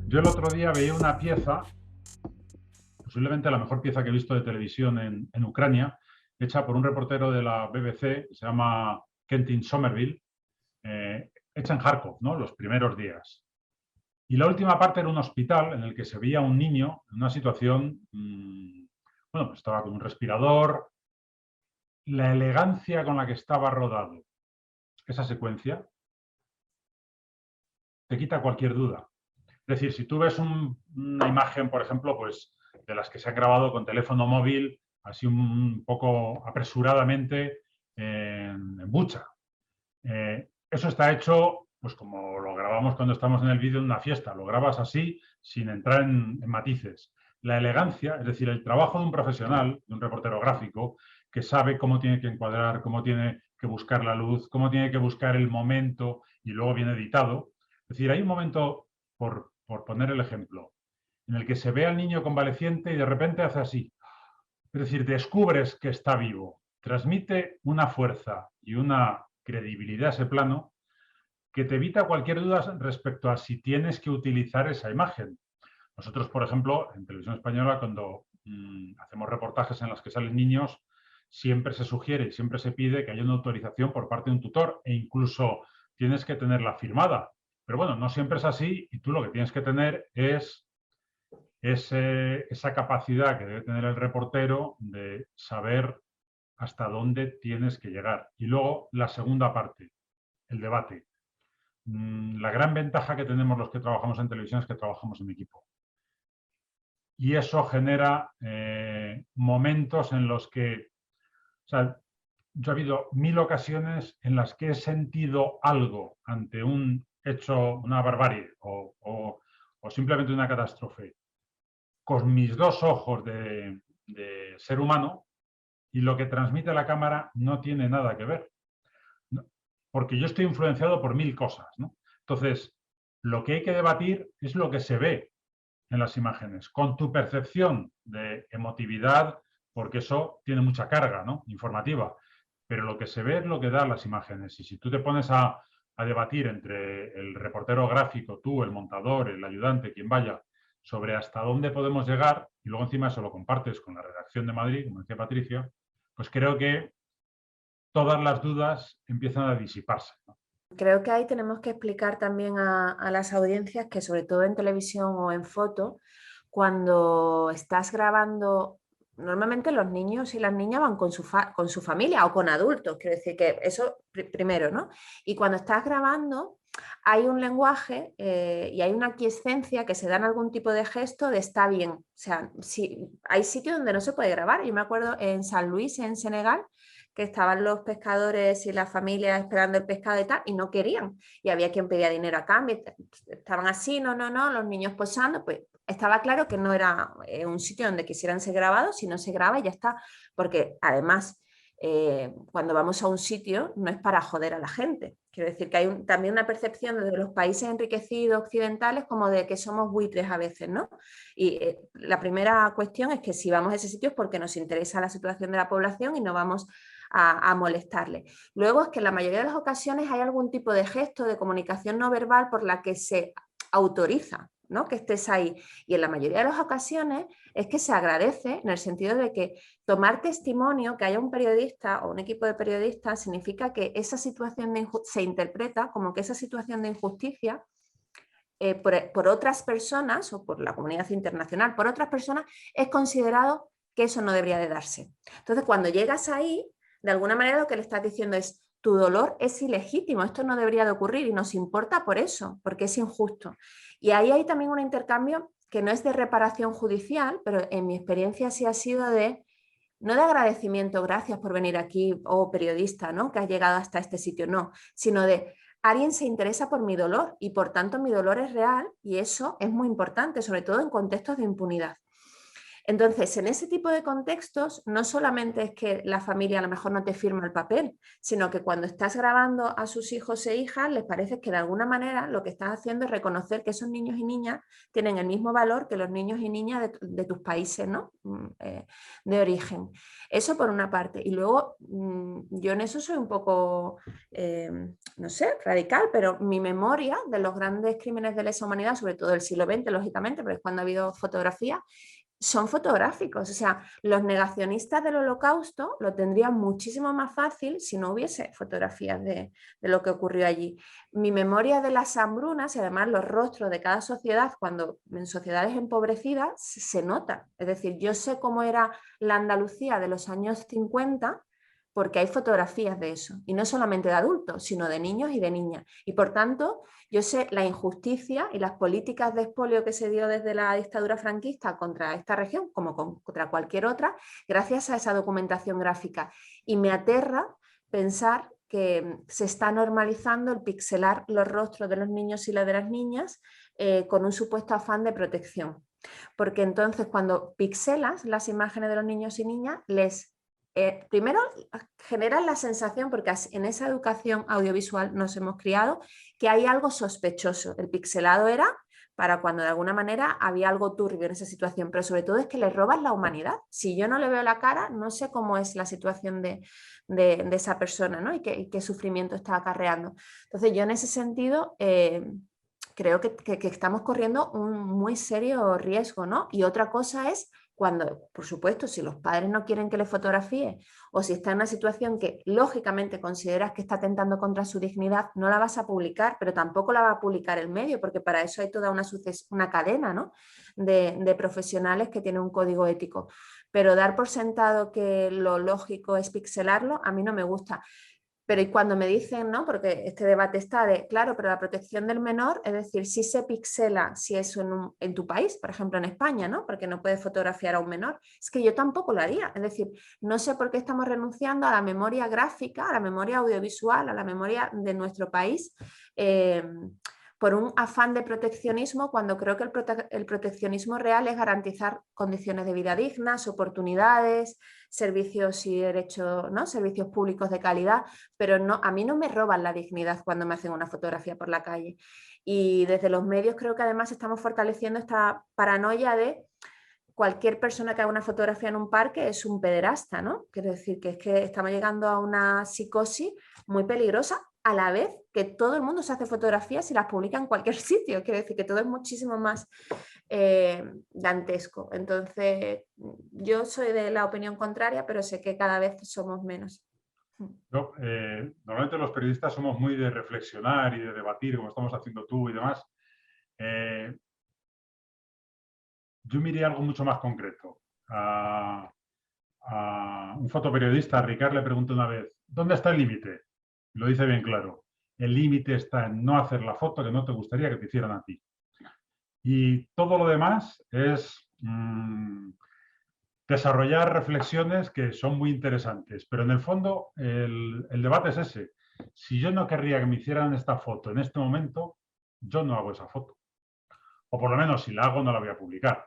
Yo el otro día veía una pieza, posiblemente la mejor pieza que he visto de televisión en Ucrania, hecha por un reportero de la BBC, se llama Kentin Somerville, hecha en Kharkov, ¿no? Los primeros días. Y la última parte era un hospital en el que se veía un niño en una situación, bueno, estaba con un respirador, la elegancia con la que estaba rodado esa secuencia te quita cualquier duda. Es decir, si tú ves una imagen, por ejemplo, pues de las que se han grabado con teléfono móvil, así un poco apresuradamente en Bucha, eso está hecho, pues como lo grabamos cuando estamos en el vídeo en una fiesta, lo grabas así, sin entrar en matices. La elegancia, es decir, el trabajo de un profesional, de un reportero gráfico, que sabe cómo tiene que encuadrar, cómo tiene que buscar la luz, cómo tiene que buscar el momento y luego viene editado. Es decir, hay un momento, por poner el ejemplo, en el que se ve al niño convaleciente y de repente hace así. Es decir, descubres que está vivo, transmite una fuerza y una credibilidad a ese plano que te evita cualquier duda respecto a si tienes que utilizar esa imagen. Nosotros, por ejemplo, en Televisión Española, cuando hacemos reportajes en los que salen niños, siempre se sugiere y siempre se pide que haya una autorización por parte de un tutor e incluso tienes que tenerla firmada. Pero bueno, no siempre es así y tú lo que tienes que tener es esa capacidad que debe tener el reportero de saber hasta dónde tienes que llegar. Y luego la segunda parte, el debate. La gran ventaja que tenemos los que trabajamos en televisión es que trabajamos en equipo. Y eso genera momentos en los que, o sea, yo he habido 1000 ocasiones en las que he sentido algo ante un hecho, una barbarie o simplemente una catástrofe, con mis dos ojos de ser humano, y lo que transmite la cámara no tiene nada que ver. ¿No? Porque yo estoy influenciado por 1000 cosas, ¿no? Entonces, lo que hay que debatir es lo que se ve en las imágenes, con tu percepción de emotividad, porque eso tiene mucha carga, ¿no? Informativa. Pero lo que se ve es lo que dan las imágenes. Y si tú te pones a debatir entre el reportero gráfico, tú, el montador, el ayudante, quien vaya, sobre hasta dónde podemos llegar, y luego encima eso lo compartes con la redacción de Madrid, como decía Patricia, pues creo que todas las dudas empiezan a disiparse, ¿no? Creo que ahí tenemos que explicar también a las audiencias que, sobre todo en televisión o en foto, cuando estás grabando, normalmente los niños y las niñas van con su familia o con adultos, quiero decir que eso primero, ¿no? Y cuando estás grabando hay un lenguaje y hay una aquiescencia que se da en algún tipo de gesto de está bien. O sea, si, hay sitios donde no se puede grabar. Yo me acuerdo en San Luis, en Senegal, que estaban los pescadores y la familia esperando el pescado y tal, y no querían. Y había quien pedía dinero a cambio. Estaban así, no, los niños posando, pues estaba claro que no era un sitio donde quisieran ser grabados, si no se graba y ya está. Porque además, cuando vamos a un sitio no es para joder a la gente. Quiero decir que hay también una percepción desde los países enriquecidos occidentales como de que somos buitres a veces, ¿no? Y la primera cuestión es que si vamos a ese sitio es porque nos interesa la situación de la población y no vamos a molestarle. Luego es que en la mayoría de las ocasiones hay algún tipo de gesto de comunicación no verbal por la que se autoriza, ¿no?, que estés ahí. Y en la mayoría de las ocasiones es que se agradece en el sentido de que tomar testimonio, que haya un periodista o un equipo de periodistas, significa que esa situación se interpreta como que esa situación de injusticia por otras personas o por la comunidad internacional, por otras personas, es considerado que eso no debería de darse. Entonces, cuando llegas ahí, de alguna manera lo que le estás diciendo es tu dolor es ilegítimo, esto no debería de ocurrir y nos importa por eso, porque es injusto. Y ahí hay también un intercambio que no es de reparación judicial, pero en mi experiencia sí ha sido de, no de agradecimiento, gracias por venir aquí, oh periodista, ¿no?, que has llegado hasta este sitio, no, sino de alguien se interesa por mi dolor y por tanto mi dolor es real y eso es muy importante, sobre todo en contextos de impunidad. Entonces, en ese tipo de contextos, no solamente es que la familia a lo mejor no te firma el papel, sino que cuando estás grabando a sus hijos e hijas, les parece que de alguna manera lo que estás haciendo es reconocer que esos niños y niñas tienen el mismo valor que los niños y niñas de tus países, ¿no? De origen. Eso por una parte. Y luego, yo en eso soy un poco, no sé, radical, pero mi memoria de los grandes crímenes de lesa humanidad, sobre todo del siglo XX, lógicamente, porque es cuando ha habido fotografía, son fotográficos. O sea, los negacionistas del Holocausto lo tendrían muchísimo más fácil si no hubiese fotografías de lo que ocurrió allí. Mi memoria de las hambrunas y además los rostros de cada sociedad, cuando en sociedades empobrecidas, se nota. Es decir, yo sé cómo era la Andalucía de los años 50 porque hay fotografías de eso, y no solamente de adultos, sino de niños y de niñas. Y por tanto, yo sé la injusticia y las políticas de expolio que se dio desde la dictadura franquista contra esta región, como contra cualquier otra, gracias a esa documentación gráfica. Y me aterra pensar que se está normalizando el pixelar los rostros de los niños y de las niñas con un supuesto afán de protección. Porque entonces cuando pixelas las imágenes de los niños y niñas, primero generan la sensación, porque en esa educación audiovisual nos hemos criado, que hay algo sospechoso. El pixelado era para cuando de alguna manera había algo turbio en esa situación, pero sobre todo es que le robas la humanidad. Si yo no le veo la cara, no sé cómo es la situación de esa persona, ¿no? y qué sufrimiento está acarreando. Entonces yo en ese sentido creo que estamos corriendo un muy serio riesgo, ¿no? Y otra cosa es cuando, por supuesto, si los padres no quieren que le fotografíe o si está en una situación que lógicamente consideras que está atentando contra su dignidad, no la vas a publicar, pero tampoco la va a publicar el medio, porque para eso hay toda una cadena, ¿no? de profesionales que tienen un código ético. Pero dar por sentado que lo lógico es pixelarlo, a mí no me gusta. Pero y cuando me dicen, ¿no? Porque este debate está de, claro, pero la protección del menor, es decir, si se pixela, si es en tu país, por ejemplo en España, ¿no? Porque no puedes fotografiar a un menor. Es que yo tampoco lo haría. Es decir, no sé por qué estamos renunciando a la memoria gráfica, a la memoria audiovisual, a la memoria de nuestro país, por un afán de proteccionismo, cuando creo que el proteccionismo real es garantizar condiciones de vida dignas, oportunidades, servicios y derechos, ¿no? Servicios públicos de calidad, pero no, a mí no me roban la dignidad cuando me hacen una fotografía por la calle. Y desde los medios creo que además estamos fortaleciendo esta paranoia de cualquier persona que haga una fotografía en un parque es un pederasta, ¿no? Quiero decir que es que estamos llegando a una psicosis muy peligrosa, a la vez que todo el mundo se hace fotografías y las publica en cualquier sitio. Quiero decir que todo es muchísimo más dantesco. Entonces, yo soy de la opinión contraria, pero sé que cada vez somos menos. No, normalmente los periodistas somos muy de reflexionar y de debatir, como estamos haciendo tú y demás. Yo miré algo mucho más concreto. A un fotoperiodista, a Ricard, le pregunté una vez, ¿dónde está el límite? Lo dice bien claro. El límite está en no hacer la foto que no te gustaría que te hicieran a ti. Y todo lo demás es desarrollar reflexiones que son muy interesantes. Pero en el fondo el debate es ese. Si yo no querría que me hicieran esta foto en este momento, yo no hago esa foto. O por lo menos si la hago no la voy a publicar.